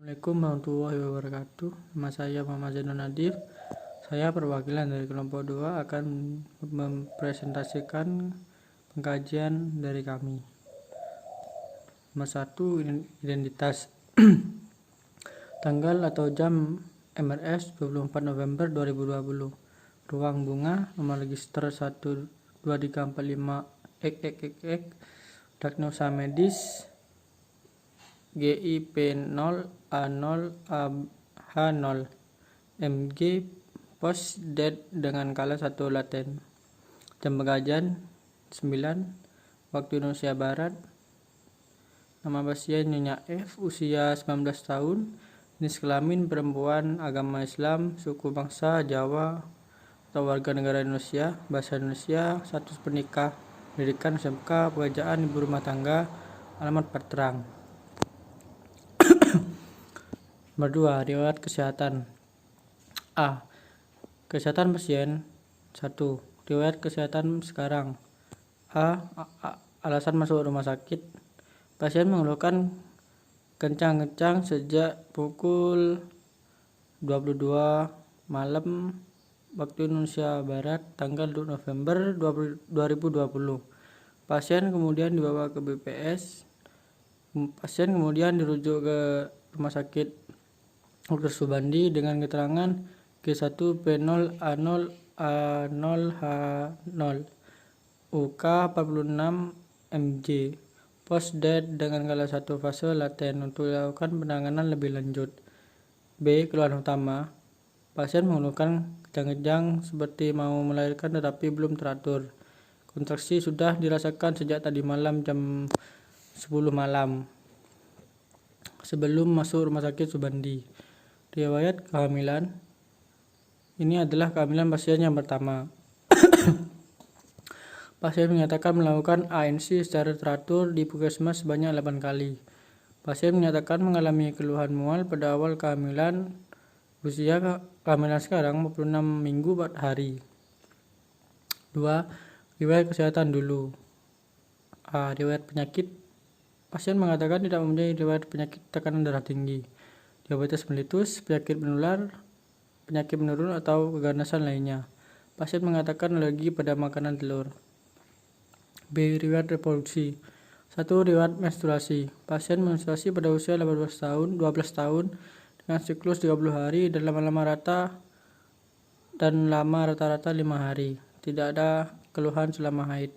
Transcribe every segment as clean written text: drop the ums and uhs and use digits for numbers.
Assalamualaikum warahmatullahi wabarakatuh. Nama saya Muhammad Zainul Nadif. Saya perwakilan dari kelompok 2 akan mempresentasikan pengkajian dari kami. Nomor 1, identitas. Tanggal atau jam MRS 24 November 2020. Ruang bunga, nomor register 12345 XX diagnosa medis GIP0 A0 H0 MG post date dengan kala 1 laten. Jam pengajian 9 waktu Indonesia Barat. Nama pasien Nyonya F, usia 19 tahun, jenis kelamin perempuan, agama Islam, suku bangsa Jawa atau warga negara Indonesia, bahasa Indonesia, status pernikah, pendidikan SMK, pekerjaan ibu rumah tangga, alamat Patrang. Nomor 2, riwayat kesehatan. A. Kesehatan pasien. 1. Riwayat kesehatan sekarang. Alasan masuk rumah sakit. Pasien mengeluhkan kencang-kencang sejak pukul 22 malam waktu Indonesia Barat tanggal 2 November 2020. Pasien kemudian dibawa ke BPS. Pasien kemudian dirujuk ke rumah sakit Dr. Subandi dengan keterangan G1P0 A0 A0 H0 UK 46 MJ post date dengan kala 1 fase laten untuk dilakukan penanganan lebih lanjut. B. Keluhan utama. Pasien mengeluhkan kejang-kejang seperti mau melahirkan tetapi belum teratur. Kontraksi sudah dirasakan sejak tadi malam jam 10 malam sebelum masuk rumah sakit Subandi. Riwayat kehamilan. Ini adalah kehamilan pasien yang pertama. Pasien menyatakan melakukan ANC secara teratur di puskesmas sebanyak 8 kali. Pasien menyatakan mengalami keluhan mual pada awal kehamilan. Usia kehamilan sekarang 46 minggu 4 hari. 2. Riwayat kesehatan dulu. A. Riwayat penyakit. Pasien mengatakan tidak mempunyai riwayat penyakit tekanan darah tinggi, diabetes mellitus, penyakit menular, penyakit menurun atau keganasan lainnya. Pasien mengatakan alergi pada makanan telur. B. Riwayat reproduksi. 1. Riwayat menstruasi. Pasien menstruasi pada usia 12 tahun dengan siklus 30 hari dan lama rata-rata 5 hari. Tidak ada keluhan selama haid.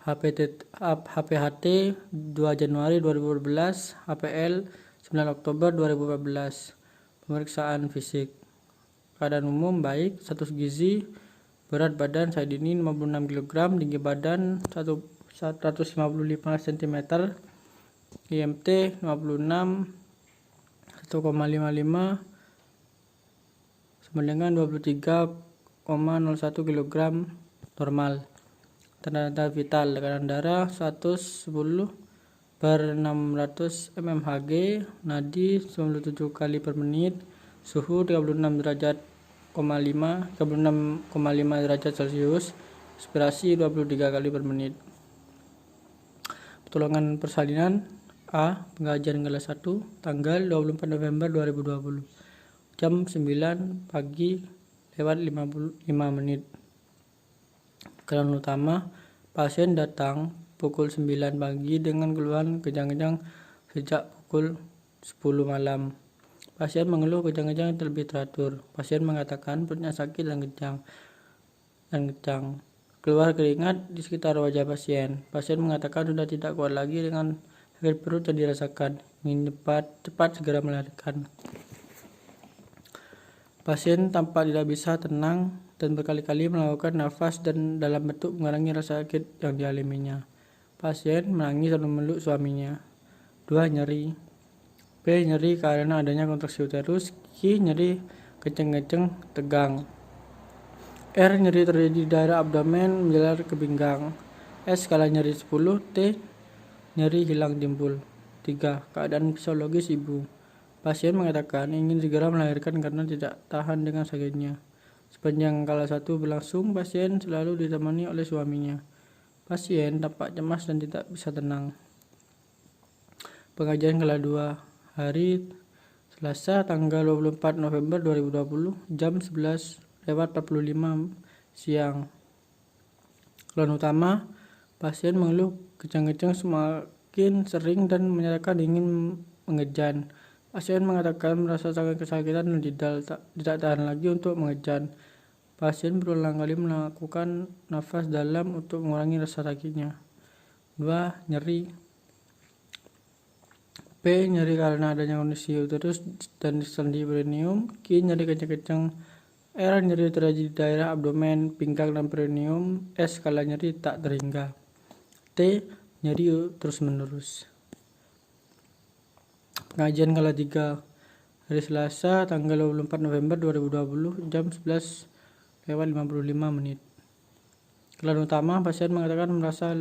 HPHT 2 Januari 2014, HPL 9 Oktober 2014. Pemeriksaan fisik. Keadaan umum baik, status gizi, berat badan saat ini 56 kg, tinggi badan 155 cm, IMT 56, 1,55 sama dengan 23,01 kg, normal. Tanda-tanda vital, tekanan darah 110/600 mmHg, nadi 97 kali per menit, suhu 36,5 derajat Celcius, respirasi 23 kali per menit. Pertolongan persalinan. A. Pengajian kelas 1 tanggal 24 November 2020 jam 9 pagi lewat 55 menit. Keluhan utama. Pasien datang pukul 9 pagi dengan keluhan kejang-kejang sejak pukul 10 malam. Pasien mengeluh kejang-kejang terlebih teratur. Pasien mengatakan perutnya sakit dan kejang. Keluar keringat di sekitar wajah pasien. Pasien mengatakan sudah tidak kuat lagi dengan sakit perut yang dirasakan, ingin cepat segera melahirkan. Pasien tampak tidak bisa tenang dan berkali-kali melakukan nafas dan dalam bentuk mengurangi rasa sakit yang dialaminya. Pasien menangis dan memeluk suaminya. 2. Nyeri. B. Nyeri karena adanya kontraksi uterus. Q. Nyeri kenceng-kenceng, tegang. R. Nyeri terjadi di daerah abdomen menjalar ke pinggang. S. Skala nyeri 10. T. Nyeri hilang timbul. 3. Keadaan fisiologis ibu. Pasien mengatakan ingin segera melahirkan karena tidak tahan dengan sakitnya. Sepanjang kala 1 berlangsung, pasien selalu ditemani oleh suaminya. Pasien tampak cemas dan tidak bisa tenang. Pengajian kala 2. Hari Selasa tanggal 24 November 2020 jam 11:45 siang. Keluhan utama, pasien mengeluh kejang-kejang semakin sering dan menyatakan ingin mengejan. Pasien mengatakan merasa sangat kesakitan dan tidak tahan lagi untuk mengejan. Pasien berulang kali melakukan nafas dalam untuk mengurangi rasa sakitnya. 2. Nyeri. P. Nyeri karena adanya kondisi uterus dan sendi perineum. Q. Nyeri kencang-kencang. R. Nyeri terjadi di daerah abdomen, pinggang, dan perineum. S. Skala nyeri tak terhingga. T. Nyeri terus-menerus. Pengajian kala 3 hari Selasa tanggal 24 November 2020 jam 11:55. Keluhan utama, pasien mengatakan merasa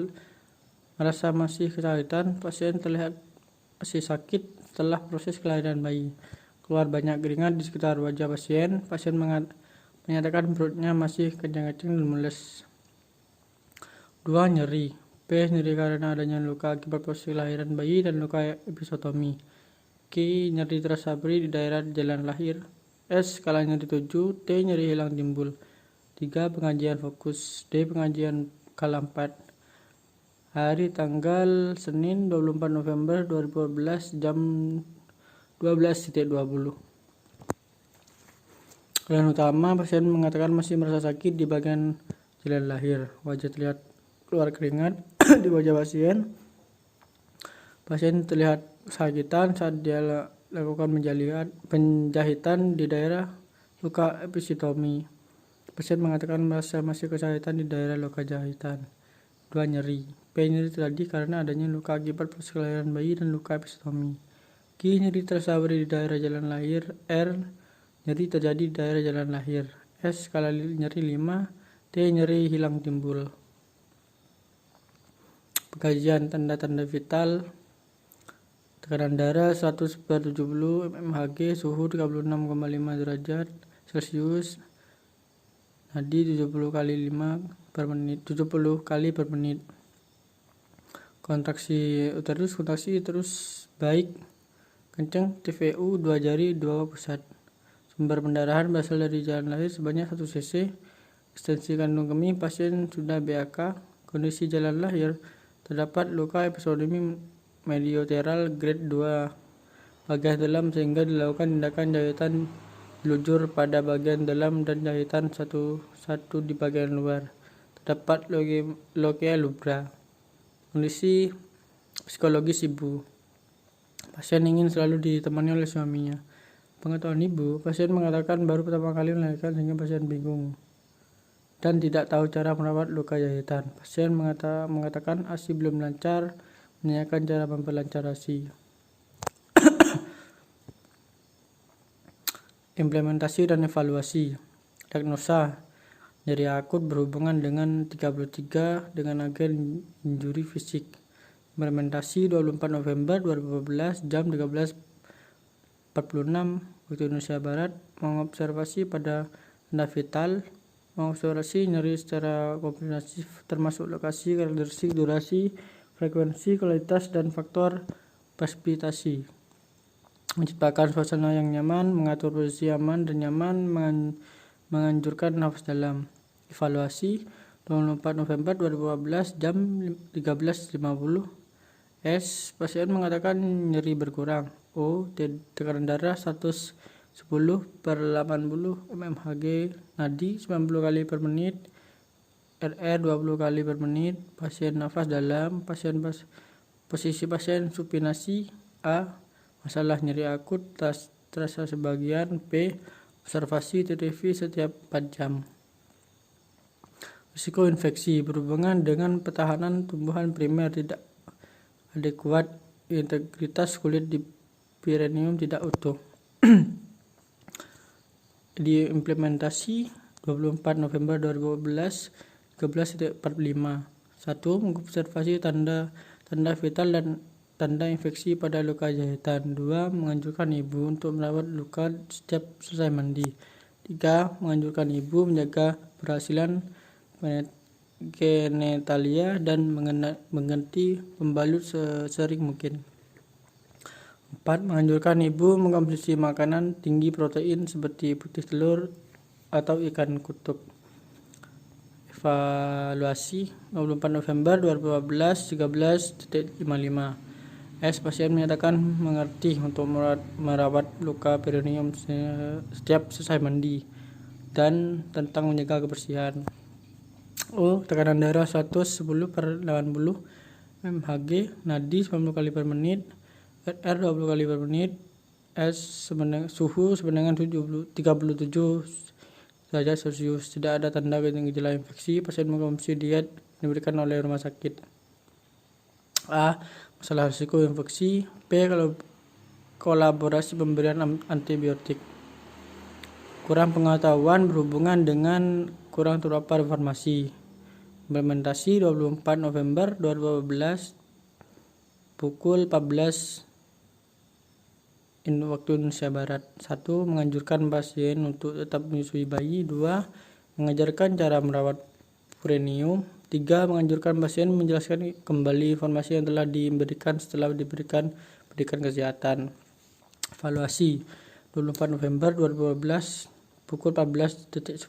masih kesakitan. Pasien terlihat masih sakit setelah proses kelahiran bayi. Keluar banyak keringat di sekitar wajah pasien. Pasien menyatakan perutnya masih kencang-kencang dan mules. 2. Nyeri. P. Nyeri karena adanya luka akibat proses kelahiran bayi dan luka episiotomi. Q. Nyeri terasa perih di daerah jalan lahir. S. Skala nyeri 7. T. Nyeri hilang timbul. 3. Pengajian fokus. D. Pengajian kala 4 hari tanggal Senin 24 November 2012 jam 12:20. Keluhan utama, pasien mengatakan masih merasa sakit di bagian jalan lahir. Wajah terlihat keluar keringat di wajah pasien. Pasien terlihat kesakitan saat dia lakukan penjahitan di daerah luka episiotomi. Pasien mengatakan merasa masih kesakitan di daerah luka jahitan. 2. Nyeri. P. Nyeri terjadi karena adanya luka akibat proses kelahiran bayi dan luka episiotomi. Q. Nyeri terasa perih di daerah jalan lahir. R. Nyeri terjadi di daerah jalan lahir. S. Skala nyeri 5. T. Nyeri hilang timbul. Pengkajian tanda-tanda vital. Tekanan darah 100/70 mmHg, suhu 36,5 derajat Celcius, nadi 70 kali per menit. Kontraksi uterus baik, kencang, TVU 2 jari 2 pusat. Sumber pendarahan berasal dari jalan lahir sebanyak 1 cc. Ekstensi kandung kemih, pasien sudah BAK. Kondisi jalan lahir, terdapat luka episiotomi medioteral grade 2 bagian dalam sehingga dilakukan tindakan jahitan lujur pada bagian dalam dan jahitan satu di bagian luar. Terdapat lokia lubra. Kondisi psikologis ibu. Pasien ingin selalu ditemani oleh suaminya. Pengetahuan ibu, pasien mengatakan baru pertama kali melahirkan sehingga pasien bingung dan tidak tahu cara merawat luka jahitan. Pasien mengatakan ASI belum lancar, menanyakan cara memperlancar ASI. Implementasi dan evaluasi. Diagnosa, nyeri akut berhubungan dengan 33 dengan agen injuri fisik. Implementasi 24 November 2014 jam 13:46 waktu Indonesia Barat. Mengobservasi pada tanda vital. Mengobservasi nyeri secara komprehensif termasuk lokasi, karakteristik, durasi, frekuensi, kualitas, dan faktor presipitasi. Menciptakan suasana yang nyaman, mengatur posisi aman dan nyaman, menganjurkan nafas dalam. Evaluasi 24 November 2014 jam 13.50. S. Pasien mengatakan nyeri berkurang. O. Tekanan darah 110/80 mmHg, nadi 90 kali per menit, RR 20 kali per menit. Pasien nafas dalam. Posisi pasien supinasi. A. Masalah nyeri akut terasa sebagian. P. Observasi TTV setiap 4 jam. Risiko infeksi berhubungan dengan pertahanan tumbuhan primer tidak adekuat, integritas kulit di perineum tidak utuh. Di implementasi 24 November 2012 13:45. 1. Mengobservasi tanda vital dan tanda infeksi pada luka jahitan. 2. Menganjurkan ibu untuk merawat luka setiap selesai mandi. 3. Menganjurkan ibu menjaga keberhasilan genitalia dan mengganti pembalut sesering mungkin. 4. Menganjurkan ibu mengkonsumsi makanan tinggi protein seperti putih telur atau ikan kutub. Evaluasi 24 November 2014 13.55. Pasien menyatakan mengerti untuk merawat luka perineum setiap selesai mandi dan tentang menjaga kebersihan. Tekanan darah 110/80 mmHg, nadi 90 kali per menit, RR 20 kali per menit, suhu sebenarnya 37 derajat Celcius. Tidak ada tanda gejala infeksi. Pasien mengkonsumsi diet diberikan oleh rumah sakit. A. Masalah risiko infeksi. B. Kolaborasi pemberian antibiotik. Kurang pengetahuan berhubungan dengan kurang terpapar informasi. Implementasi 24 November 2012 pukul 14 waktu Indonesia Barat. 1. Menganjurkan pasien untuk tetap menyusui bayi. 2. Mengajarkan cara merawat perineum. 3. Menganjurkan pasien menjelaskan kembali informasi yang telah diberikan setelah diberikan pendidikan kesehatan. Evaluasi 24 November 2012 pukul 14.10.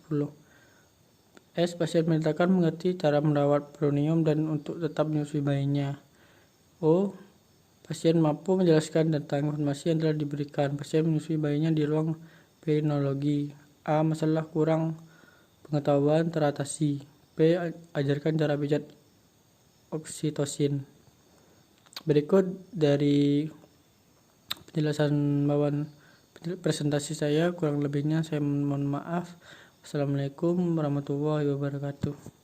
Pasien menyatakan mengerti cara merawat perineum dan untuk tetap menyusui bayinya. Pasien mampu menjelaskan tentang informasi yang telah diberikan. Pasien menyusui bayinya di ruang perineologi. A. Masalah kurang pengetahuan teratasi. B. Ajarkan cara pijat oksitosin. Berikut dari penjelasan bawaan presentasi saya, kurang lebihnya saya mohon maaf. Assalamualaikum warahmatullahi wabarakatuh.